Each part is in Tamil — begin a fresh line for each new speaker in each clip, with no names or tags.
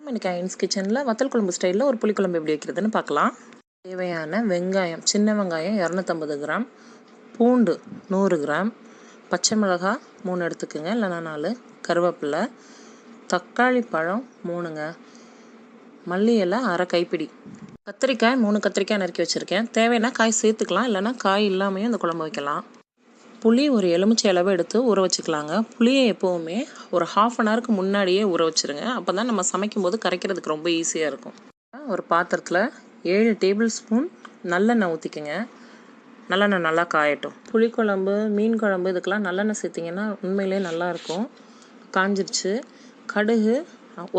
இன்னைக்கு ஐன்ஸ் கிச்சனில் வத்தல் குழம்பு ஸ்டைலில் ஒரு புளிக்குழம்பு எப்படி வைக்கிறதுன்னு பார்க்கலாம். தேவையான வெங்காயம், சின்ன வெங்காயம் 250 கிராம், பூண்டு 100 கிராம், பச்சை மிளகாய் 3 எடுத்துக்கோங்க, இல்லைனா 4, கருவேப்பிலை, தக்காளி பழம் 3ங்க, மல்லி இலை அரை கைப்பிடி, கத்திரிக்காய் 3 கத்திரிக்காய் நறுக்கி வச்சுருக்கேன். தேவைன்னா காய் சேர்த்துக்கலாம், இல்லைனா காய் இல்லாமையும் இந்த குழம்பு வைக்கலாம். புளி ஒரு எலுமிச்சை அளவு எடுத்து ஊற வச்சுக்கலாங்க. புளியை எப்போவுமே ஒரு 1/2 அன் ஹவருக்கு முன்னாடியே ஊற வச்சுருங்க. அப்போ தான் நம்ம சமைக்கும் போது கரைக்கிறதுக்கு ரொம்ப ஈஸியாக இருக்கும். ஒரு பாத்திரத்தில் 7 டேபிள் ஸ்பூன் நல்லெண்ணெய் ஊற்றிக்கங்க. நல்லெண்ணெய் நல்லா காயட்டும். புளிக்குழம்பு, மீன் குழம்பு இதுக்கெல்லாம் நல்லெண்ணெய் சேர்த்திங்கன்னா உண்மையிலே நல்லாயிருக்கும். காஞ்சிருச்சு. கடுகு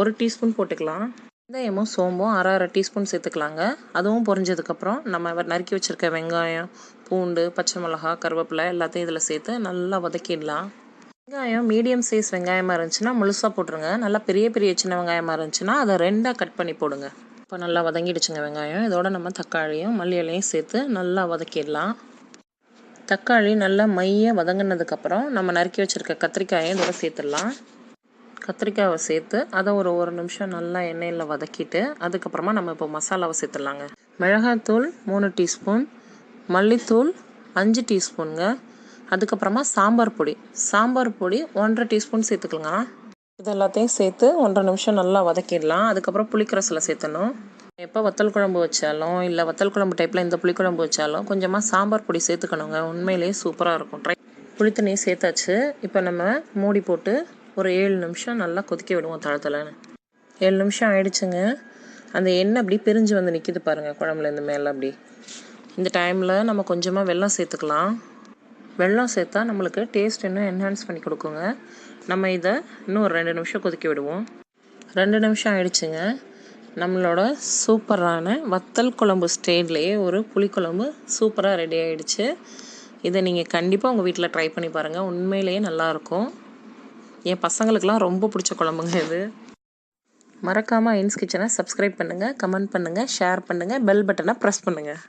1 டீஸ்பூன் போட்டுக்கலாம். வெந்தயமும் சோம்பும் அரை டீஸ்பூன் சேர்த்துக்கலாங்க. அதுவும் பொரிஞ்சதுக்கப்புறம் நம்ம நறுக்கி வச்சுருக்க வெங்காயம், பூண்டு, பச்சை மிளகாய், கருவேப்பிலை எல்லாத்தையும் இதில் சேர்த்து நல்லா வதக்கிடலாம். வெங்காயம் மீடியம் சைஸ் வெங்காயமாக இருந்துச்சுன்னா முழுசாக போட்டுருங்க. நல்லா பெரிய சின்ன வெங்காயமாக இருந்துச்சுன்னா அதை 2ஆக கட் பண்ணி போடுங்க. இப்போ நல்லா வதங்கிடுச்சுங்க வெங்காயம். இதோட நம்ம தக்காளியும் மல்லி இலையும் சேர்த்து நல்லா வதக்கிடலாம். தக்காளி நல்லா மைய வதங்கினதுக்கப்புறம் நம்ம நறுக்கி வச்சுருக்க கத்திரிக்காயை இதோட சேர்த்துடலாம். கத்திரிக்காயை சேர்த்து அதை ஒரு நிமிஷம் நல்லா எண்ணெயில் வதக்கிட்டு அதுக்கப்புறமா நம்ம இப்போ மசாலாவை சேர்த்துடலாங்க. மிளகாய்த்தூள் 3 டீஸ்பூன், மல்லித்தூள் 5 டீஸ்பூனுங்க, அதுக்கப்புறமா சாம்பார் பொடி 1.5 டீஸ்பூன் சேர்த்துக்கலாங்க. இது எல்லாத்தையும் சேர்த்து 1.5 நிமிஷம் நல்லா வதக்கிடலாம். அதுக்கப்புறம் புளிக்கரைசலை சேர்த்தணும். எப்போ வத்தல் குழம்பு வச்சாலும் இல்லை வத்தல் குழம்பு டைப்பில் இந்த புளிக்குழம்பு வச்சாலும் கொஞ்சமாக சாம்பார் பொடி சேர்த்துக்கணுங்க. உண்மையிலேயே சூப்பராக இருக்கும். புளித்தண்ணி சேர்த்தாச்சு. இப்போ நம்ம மூடி போட்டு ஒரு 7 நிமிஷம் நல்லா கொதிக்க விடுவோம். தளன்னு 7 நிமிஷம் ஆயிடுச்சுங்க. அந்த எண்ணெய் அப்படி பிரிஞ்சு வந்து நிற்கிது பாருங்கள் குழம்புலேருந்து மேலே. அப்படி இந்த டைமில் நம்ம கொஞ்சமாக வெல்லம் சேர்த்துக்கலாம். வெல்லம் சேர்த்தா நம்மளுக்கு டேஸ்ட் இன்னும் என்ஹான்ஸ் பண்ணி கொடுக்குங்க. நம்ம இதை இன்னும் ஒரு 2 நிமிஷம் கொதிக்க விடுவோம். 2 நிமிஷம் ஆயிடுச்சுங்க. நம்மளோட சூப்பரான வத்தல் குழம்பு ஸ்டைல்லையே ஒரு புளிக்குழம்பு சூப்பராக ரெடி ஆகிடுச்சு. இதை நீங்கள் கண்டிப்பாக உங்கள் வீட்டில் ட்ரை பண்ணி பாருங்கள். உண்மையிலேயே நல்லாயிருக்கும். என் பசங்களுக்கெலாம் ரொம்ப பிடிச்ச குழம்புங்க இது. மறக்காமல் ஐன்ஸ் கிச்சனை சப்ஸ்கிரைப் பண்ணுங்கள், கமெண்ட் பண்ணுங்கள், ஷேர் பண்ணுங்கள், பெல் பட்டனை ப்ரெஸ் பண்ணுங்கள்.